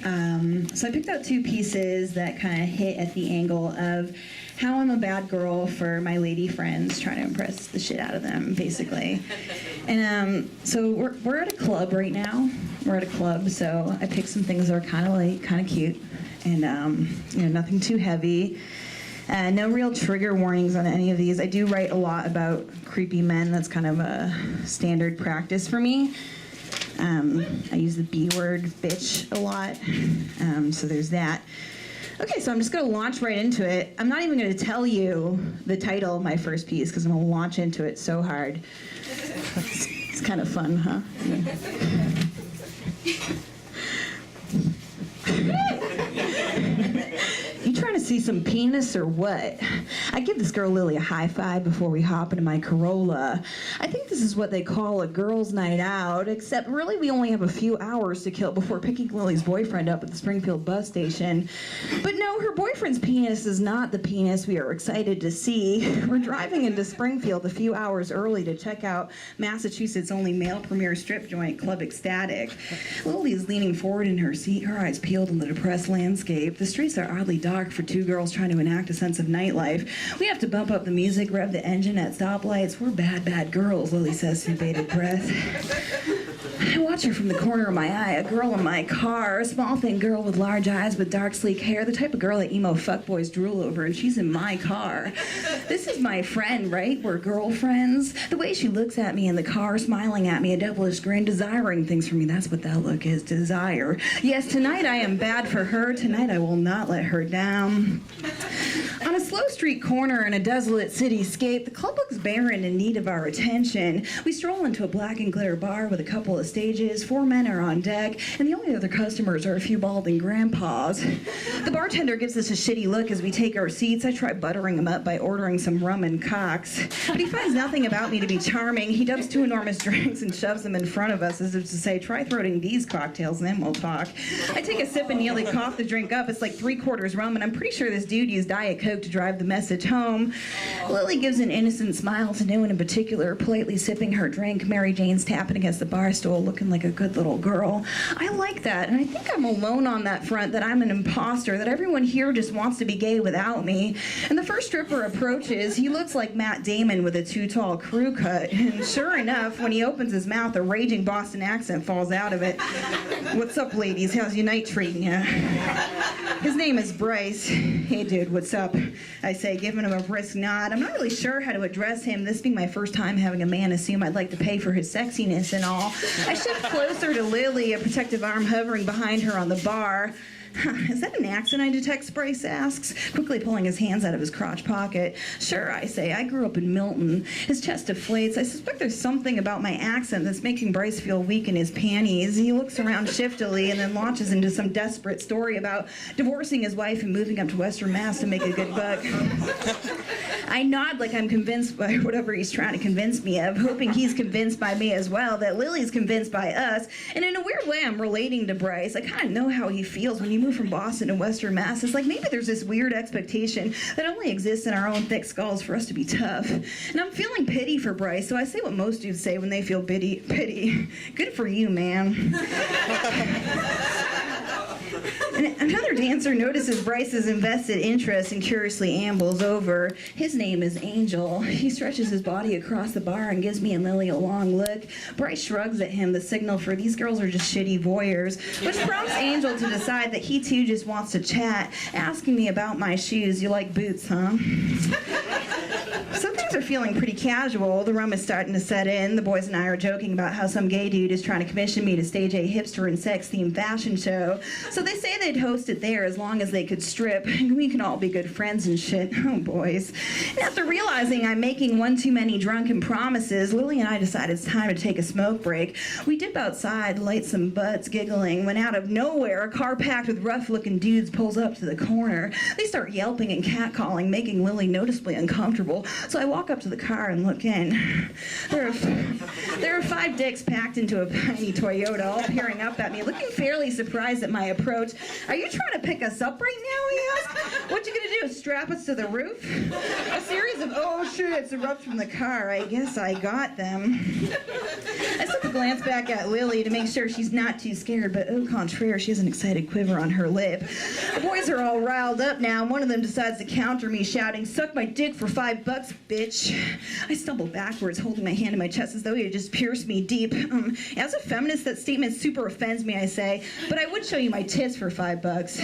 So I picked out two pieces that kind of hit at the angle of how I'm a bad girl for my lady friends, trying to impress the shit out of them, basically. And so we're at a club right now. We're at a club, so I picked some things that are kind of light, kind of cute, and nothing too heavy. No real trigger warnings on any of these. I do write a lot about creepy men. That's kind of a standard practice for me. I use the B word, bitch, a lot. So there's that. Okay, so I'm just going to launch right into it. I'm not even going to tell you the title of my first piece because I'm going to launch into it so hard. It's kind of fun, huh? You trying to see some penis or what? I give this girl Lily a high five before we hop into my Corolla. I think this is what they call a girls' night out, except really we only have a few hours to kill before picking Lily's boyfriend up at the Springfield bus station. But no, her boyfriend's penis is not the penis we are excited to see. We're driving into Springfield a few hours early to check out Massachusetts' only male premier strip joint, Club Ecstatic. Lily is leaning forward in her seat, her eyes peeled in the depressed landscape. The streets are oddly dark for two girls trying to enact a sense of nightlife. We have to bump up the music, rev the engine at stoplights. We're bad, bad girls, Lily says through bated breath. I watch her from the corner of my eye, a girl in my car, a small thin girl with large eyes with dark sleek hair, the type of girl that emo fuckboys drool over, and she's in my car. This is my friend, right? We're girlfriends. The way she looks at me in the car, smiling at me, a devilish grin, desiring things from me, that's what that look is, desire. Yes, tonight I am bad for her. Tonight I will not let her down. On a slow street corner in a desolate cityscape, the club looks barren and in need of our attention. We stroll into a black and glitter bar with a couple of stages. 4 men are on deck, and the only other customers are a few balding grandpas. The bartender gives us a shitty look as we take our seats. I try buttering him up by ordering some rum and cocks, but he finds nothing about me to be charming. He dumps 2 enormous drinks and shoves them in front of us as if to say, try throating these cocktails and then we'll talk. I take a sip and nearly cough the drink up. It's like 3/4 rum, and I'm pretty sure this dude used Diet Coke to drive the message home. Lily gives an innocent smile to no one in particular, politely sipping her drink. Mary Jane's tapping against the bar stool, looking like a good little girl. I like that, and I think I'm alone on that front, that I'm an imposter, that everyone here just wants to be gay without me. And the first stripper approaches. He looks like Matt Damon with a too tall crew cut, and sure enough, when he opens his mouth, a raging Boston accent falls out of it. What's up, ladies? How's your night treating you? His name is Bryce. Hey, dude, what's up? I say, giving him a brisk nod. I'm not really sure how to address him, this being my first time having a man assume I'd like to pay for his sexiness and all. I shift closer to Lily, a protective arm hovering behind her on the bar. Is that an accent I detect, Bryce asks, quickly pulling his hands out of his crotch pocket. Sure, I say. I grew up in Milton. His chest deflates. I suspect there's something about my accent that's making Bryce feel weak in his panties. He looks around shiftily and then launches into some desperate story about divorcing his wife and moving up to Western Mass to make a good buck. I nod like I'm convinced by whatever he's trying to convince me of, hoping he's convinced by me as well, that Lily's convinced by us. And in a weird way, I'm relating to Bryce. I kind of know how he feels when you move from Boston to Western Mass. It's like maybe there's this weird expectation that only exists in our own thick skulls for us to be tough. And I'm feeling pity for Bryce, so I say what most dudes say when they feel pity. Good for you, man. And another dancer notices Bryce's invested interest and curiously ambles over. His name is Angel. He stretches his body across the bar and gives me and Lily a long look. Bryce shrugs at him, the signal for these girls are just shitty voyeurs, which prompts Angel to decide that he too just wants to chat, asking me about my shoes. You like boots, huh? Some things are feeling pretty casual. The rum is starting to set in. The boys and I are joking about how some gay dude is trying to commission me to stage a hipster and sex-themed fashion show. So they say they'd host it there as long as they could strip. We can all be good friends and shit. Oh, boys. And after realizing I'm making one too many drunken promises, Lily and I decide it's time to take a smoke break. We dip outside, light some butts, giggling, when out of nowhere, a car packed with rough-looking dudes pulls up to the corner. They start yelping and catcalling, making Lily noticeably uncomfortable. So I walk up to the car and look in. There are 5 dicks packed into a tiny Toyota, all peering up at me, looking fairly surprised at my approach. "Are you trying to pick us up right now?" he asked. "What you gonna do, strap us to the roof?" A series of "oh shits" erupts from the car. I guess I got them. I slip a glance back at Lily to make sure she's not too scared, but au contraire, she has an excited quiver on her lip. The boys are all riled up now, and one of them decides to counter me, shouting, "Suck my dick for $5, bitch." I stumble backwards, holding my hand in my chest as though he had just pierced me deep. As a feminist, that statement super offends me, I say, but I would show you my tits for $5.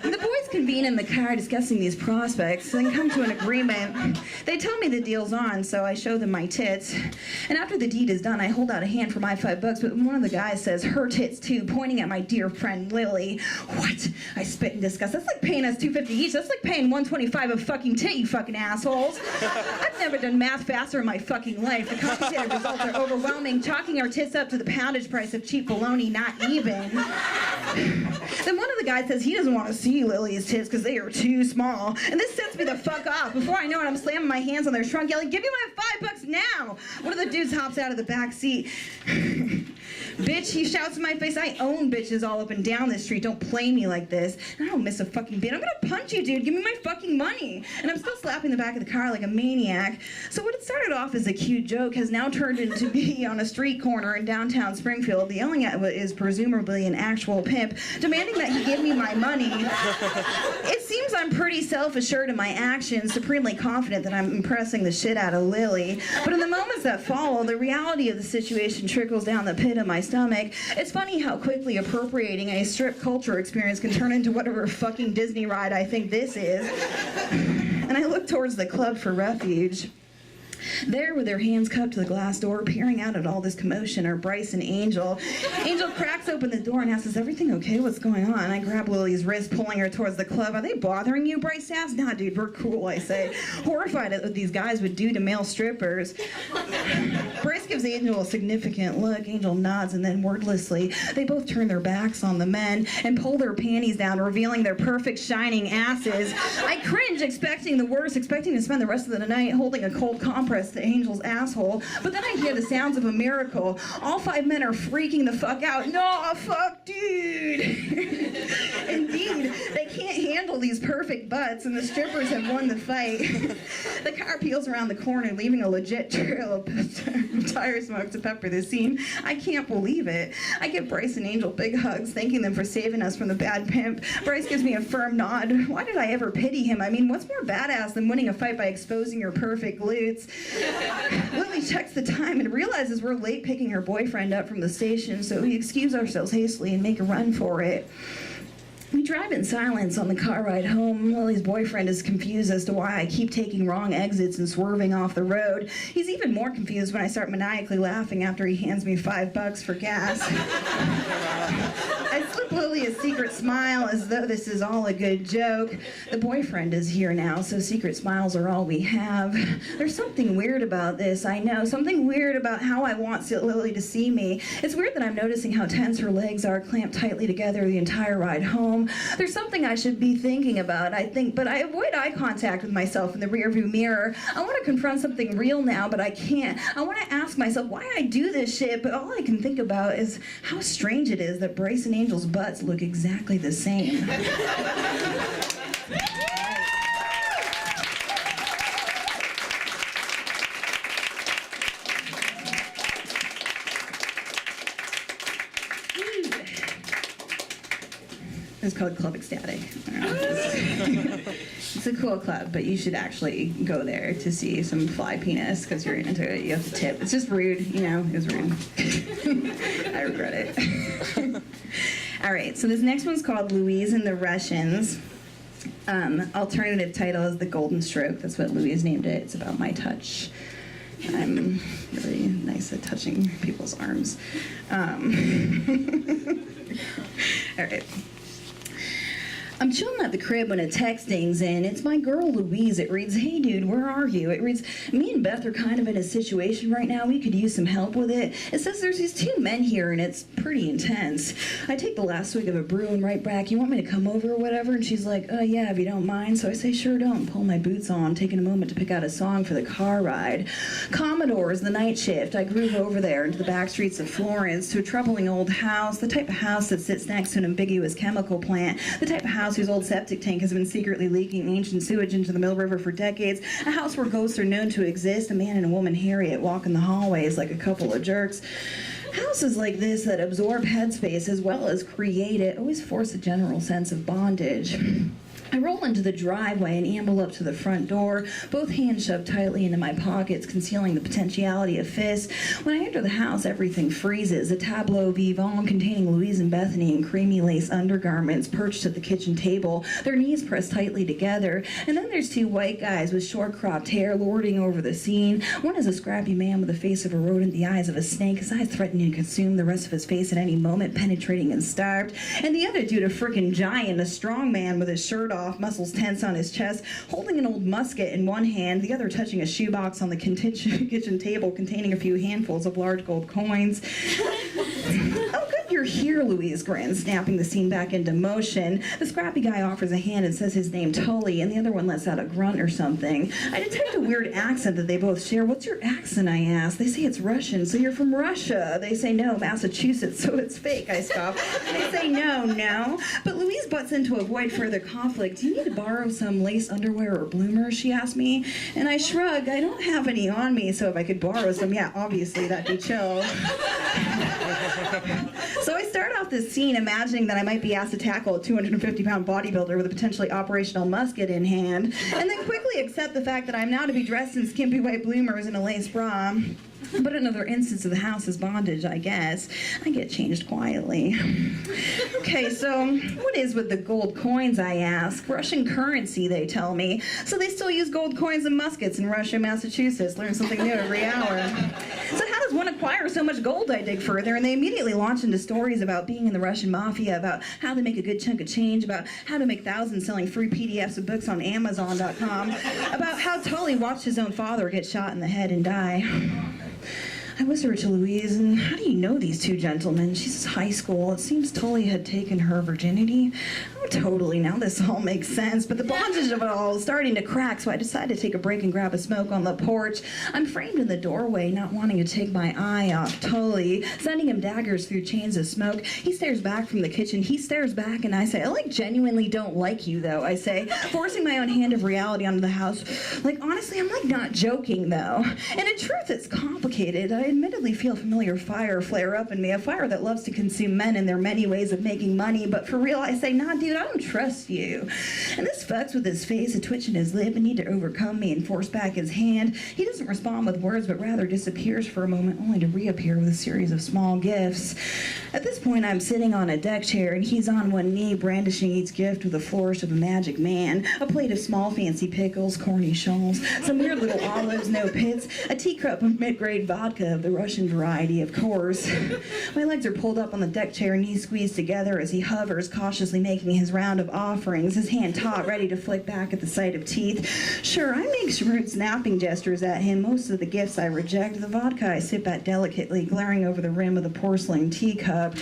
The boys convene in the car discussing these prospects, then come to an agreement. They tell me the deal's on, so I show them my tits. And after the deed is done, I hold out a hand for my $5, but one of the guys says, "Her tits too," pointing at my dear friend Lily. "What?" I spit in disgust. "That's like paying us $2.50 each. That's like paying $1.25 a fucking tit, you fucking assholes." I've never done math faster in my fucking life. The complicated results are overwhelming, chalking our tits up to the poundage price of cheap bologna, not even. Then one of the guys says he doesn't want to see Lily's tits because they are too small. And this sets me the fuck off. Before I know it, I'm slamming my hands on their trunk, yelling, "Give me my $5 now!" One of the dudes hops out of the back seat. "Bitch," he shouts in my face, "I own bitches all up and down this street. Don't play me like this." And I don't miss a fucking beat. "I'm gonna punch you, dude. Give me my fucking money." And I'm still slapping the back of the car like a maniac. So what had started off as a cute joke has now turned into me on a street corner in downtown Springfield, yelling at what is presumably an actual pimp, demanding that he give me my money. It seems I'm pretty self-assured in my actions, supremely confident that I'm impressing the shit out of Lily. But in the moments that follow, the reality of the situation trickles down the pit of my stomach. It's funny how quickly appropriating a strip culture experience can turn into whatever fucking Disney ride I think this is. And I look towards the club for refuge. There, with their hands cupped to the glass door, peering out at all this commotion, are Bryce and Angel. Angel cracks open the door and asks, "Is everything okay? What's going on?" I grab Lily's wrist, pulling her towards the club. "Are they bothering you?" Bryce asks. "Nah, dude, we're cool," I say, horrified at what these guys would do to male strippers. Bryce gives Angel a significant look. Angel nods, and then wordlessly, they both turn their backs on the men and pull their panties down, revealing their perfect shining asses. I cringe, expecting the worst, expecting to spend the rest of the night holding a cold compress to Angel's asshole, but then I hear the sounds of a miracle. All 5 men are freaking the fuck out. "No, fuck, dude." Indeed, they can't handle these perfect butts, and the strippers have won the fight. The car peels around the corner, leaving a legit trail of tire smoke to pepper the scene. I can't believe it. I give Bryce and Angel big hugs, thanking them for saving us from the bad pimp. Bryce gives me a firm nod. Why did I ever pity him? I mean, what's more badass than winning a fight by exposing your perfect glutes? Lily checks the time and realizes we're late picking her boyfriend up from the station, so we excuse ourselves hastily and make a run for it. We drive in silence on the car ride home. Lily's boyfriend is confused as to why I keep taking wrong exits and swerving off the road. He's even more confused when I start maniacally laughing after he hands me $5 for gas. I slip Lily a secret smile as though this is all a good joke. The boyfriend is here now, so secret smiles are all we have. There's something weird about this, I know. Something weird about how I want Lily to see me. It's weird that I'm noticing how tense her legs are, clamped tightly together the entire ride home. There's something I should be thinking about, I think, but I avoid eye contact with myself in the rearview mirror. I want to confront something real now, but I can't. I want to ask myself why I do this shit, but all I can think about is how strange it is that Bryce and Angel's butts look exactly the same. It's called Club Ecstatic. It's a cool club, but you should actually go there to see some fly penis because you're into it. You have to tip. It's just rude, you know. It was rude. I regret it. All right, so this next one's called Louise and the Russians. Alternative title is The Golden Stroke. That's what Louise named it. It's about my touch. I'm really nice at touching people's arms. All right. I'm chilling at the crib when a text dings in. It's my girl Louise. It reads, "Hey dude, where are you?" It reads, "Me and Beth are kind of in a situation right now. We could use some help with it." It says there's these two men here and it's pretty intense. I take the last swig of a brew and write back, "You want me to come over or whatever?" And she's like, "Yeah, if you don't mind." So I say, "Sure don't." Pull my boots on, taking a moment to pick out a song for the car ride. Commodore's The Night Shift. I groove over there into the back streets of Florence to a troubling old house, the type of house that sits next to an ambiguous chemical plant, the type of house whose old septic tank has been secretly leaking ancient sewage into the Mill River for decades, a house where ghosts are known to exist, a man and a woman Harriet walk in the hallways like a couple of jerks. Houses like this that absorb headspace as well as create it always force a general sense of bondage. I roll into the driveway and amble up to the front door, both hands shoved tightly into my pockets, concealing the potentiality of fists. When I enter the house, everything freezes. A tableau vivant containing Louise and Bethany in creamy lace undergarments perched at the kitchen table, their knees pressed tightly together. And then there's two white guys with short-cropped hair lording over the scene. One is a scrappy man with the face of a rodent, the eyes of a snake, his eyes threatening to consume the rest of his face at any moment, penetrating and starved. And the other dude, a frickin' giant, a strong man with his shirt off, muscles tense on his chest, holding an old musket in one hand, the other touching a shoebox on the kitchen table containing a few handfuls of large gold coins. "Oh, good you're here," Louise grins, snapping the scene back into motion. The scrappy guy offers a hand and says his name Tully, and the other one lets out a grunt or something. I detect a weird accent that they both share. "What's your accent?" I ask. They say it's Russian. "So you're from Russia?" They say no, Massachusetts, so it's fake. I scoff. They say no. But Louise butts in to avoid further conflict. "Do you need to borrow some lace underwear or bloomers?" she asked me. And I shrug. I don't have any on me, so if I could borrow some, yeah, obviously that'd be chill. So I start off this scene imagining that I might be asked to tackle a 250-pound bodybuilder with a potentially operational musket in hand, and then quickly accept the fact that I'm now to be dressed in skimpy white bloomers and a lace bra. But another instance of the house's bondage, I guess. I get changed quietly. "Okay, so what is with the gold coins?" I ask. "Russian currency," they tell me. "So they still use gold coins and muskets in Russia, Massachusetts. Learn something new every hour." "So how does one acquire so much gold?" I dig further, and they immediately launch into stories about being in the Russian mafia, about how they make a good chunk of change, about how to make thousands selling free PDFs of books on Amazon.com, about how Tully watched his own father get shot in the head and die. I whisper to Louise, "And how do you know these two gentlemen?" She says, "High school. It seems Tully had taken her virginity." "Oh, totally. Now this all makes sense. But the bondage of it all is starting to crack, so I decide to take a break and grab a smoke on the porch. I'm framed in the doorway, not wanting to take my eye off Tully, sending him daggers through chains of smoke. He stares back from the kitchen. He stares back, and I say, "I genuinely don't like you, though," I say, forcing my own hand of reality onto the house. Honestly, I'm not joking, though. And in truth, it's complicated. I admittedly feel familiar fire flare up in me, a fire that loves to consume men in their many ways of making money, but for real, I say, "Nah, dude, I don't trust you." And this fucks with his face, a twitch in his lip, a need to overcome me and force back his hand. He doesn't respond with words, but rather disappears for a moment, only to reappear with a series of small gifts. At this point, I'm sitting on a deck chair, and he's on one knee, brandishing each gift with a flourish of a magic man, a plate of small fancy pickles, corny shawls, some weird little olives, no pits, a teacup of mid-grade vodka of the Russian variety, of course. My legs are pulled up on the deck chair, knees squeezed together as he hovers, cautiously making his round of offerings, his hand taut, ready to flick back at the sight of teeth. Sure, I make shrewd snapping gestures at him. Most of the gifts I reject. The vodka I sip at delicately, glaring over the rim of the porcelain teacup.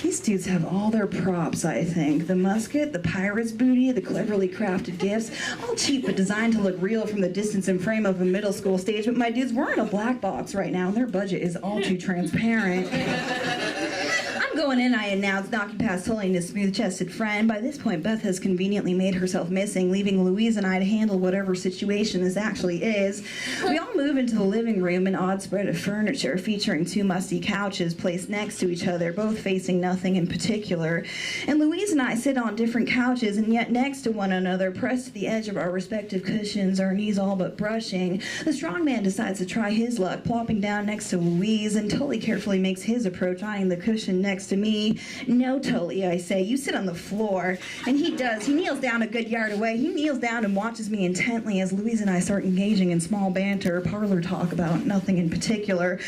These dudes have all their props, I think. The musket, the pirate's booty, the cleverly crafted gifts. All cheap but designed to look real from the distance and frame of a middle school stage. But my dudes, we're in a black box right now, and their budget is all too transparent. "I'm going in," I announced, knocking past Tully and his smooth-chested friend. By this point, Beth has conveniently made herself missing, leaving Louise and I to handle whatever situation this actually is. We all move into the living room, an odd spread of furniture featuring two musty couches placed next to each other, both facing nothing in particular. And Louise and I sit on different couches, and yet next to one another, pressed to the edge of our respective cushions, our knees all but brushing. The strong man decides to try his luck, plopping down next to Louise, and Tully carefully makes his approach, eyeing the cushion next next to me. No, Tully, I say, you sit on the floor. And he does. He kneels down a good yard away. He kneels down and watches me intently as Louise and I start engaging in small banter, parlor talk about nothing in particular.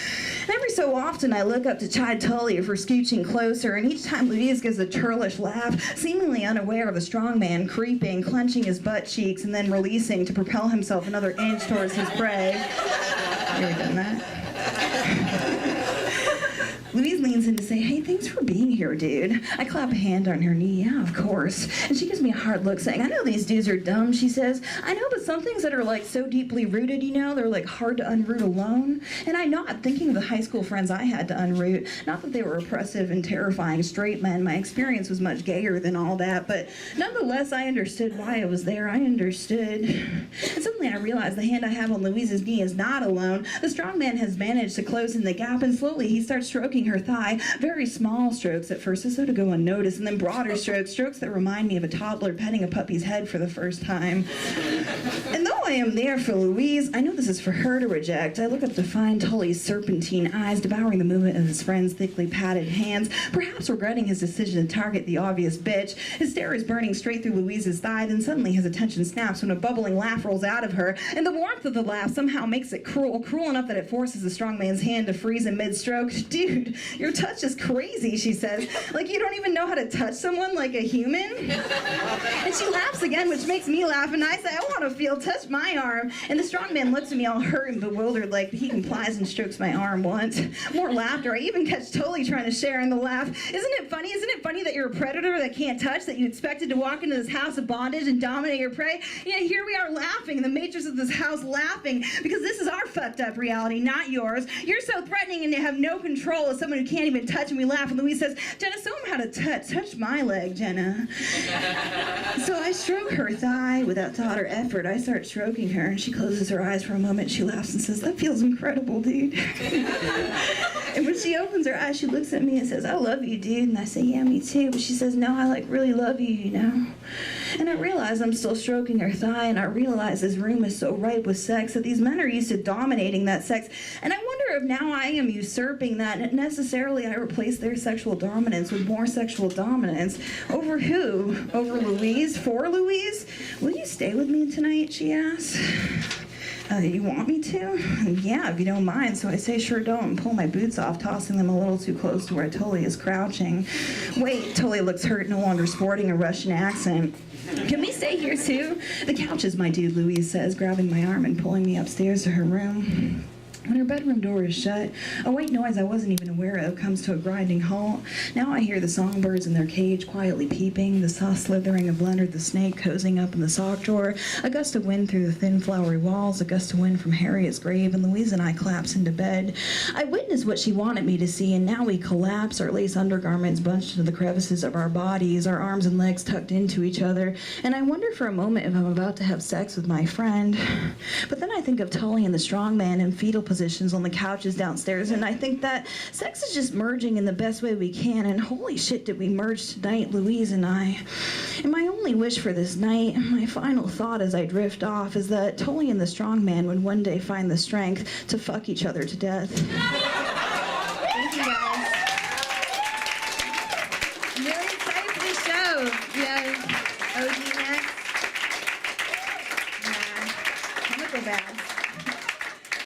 And every so often I look up to chide Tully for scooching closer, and each time Louise gives a churlish laugh, seemingly unaware of the strong man creeping, clenching his butt cheeks, and then releasing to propel himself another inch towards his prey. You ever done that? Louise leans in to say, hey, thanks for being here, dude. I clap a hand on her knee. Yeah, of course. And she gives me a hard look saying, I know these dudes are dumb, she says. I know, but some things that are like so deeply rooted, you know, they're like hard to unroot alone. And I nod, thinking of the high school friends I had to unroot. Not that they were oppressive and terrifying straight men. My experience was much gayer than all that. But nonetheless, I understood why I was there. I understood. And suddenly I realized the hand I have on Louise's knee is not alone. The strong man has managed to close in the gap, and slowly he starts stroking her thigh. Very small strokes at first, as though to go unnoticed, and then broader strokes that remind me of a toddler petting a puppy's head for the first time. And though I am there for Louise, I know this is for her to reject. I look up to find Tully's serpentine eyes devouring the movement of his friend's thickly padded hands, perhaps regretting his decision to target the obvious bitch. His stare is burning straight through Louise's thigh, then suddenly his attention snaps when a bubbling laugh rolls out of her, and the warmth of the laugh somehow makes it cruel enough that it forces the strong man's hand to freeze in mid-stroke. Dude, your touch is crazy, she says. Like you don't even know how to touch someone like a human? And she laughs again, which makes me laugh, and I say, I want to feel touch my arm. And the strong man looks at me all hurt and bewildered, like he complies and strokes my arm once. More laughter. I even catch Tully trying to share in the laugh. Isn't it funny? Isn't it funny that you're a predator that can't touch, that you expected to walk into this house of bondage and dominate your prey? Yeah, here we are laughing, in the matrix of this house laughing, because this is our fucked up reality, not yours. You're so threatening and you have no control as someone who can't even touch, and we laugh, and Louise says, Jenna, show him how to touch my leg, Jenna. So I stroke her thigh without thought or effort. I start stroking her, and she closes her eyes for a moment. She laughs and says, that feels incredible, dude. And when she opens her eyes, she looks at me and says, I love you, dude. And I say, yeah, me too. But she says, no, I like really love you, you know. And I realize I'm still stroking her thigh, and I realize this room is so ripe with sex that these men are used to dominating that sex. And I wonder if now I am usurping that, and necessarily I replace their sexual dominance with more sexual dominance. Over who? Over Louise? For Louise? Will you stay with me tonight, she asks. You want me to? Yeah, if you don't mind. So I say, sure don't, and pull my boots off, tossing them a little too close to where Tully is crouching. Wait, Tully looks hurt, no longer sporting a Russian accent. Can we stay here too? The couch is my dude, Louise says, grabbing my arm and pulling me upstairs to her room. When her bedroom door is shut, a white noise I wasn't even aware of comes to a grinding halt. Now I hear the songbirds in their cage quietly peeping, the soft slithering of Leonard the snake cozying up in the sock drawer, a gust of wind through the thin flowery walls, a gust of wind from Harriet's grave, and Louise and I collapse into bed. I witnessed what she wanted me to see, and now we collapse, our lace undergarments bunched into the crevices of our bodies, our arms and legs tucked into each other, and I wonder for a moment if I'm about to have sex with my friend. But then I think of Tully and the strong man in fetal positions on the couches downstairs, and I think that sex is just merging in the best way we can, and holy shit did we merge tonight, Louise and I. And my only wish for this night, my final thought as I drift off, is that Tully and the strong man would one day find the strength to fuck each other to death. Thank you guys. I'm really excited for this show. Yeah, OG next. Yeah, I'm gonna go back.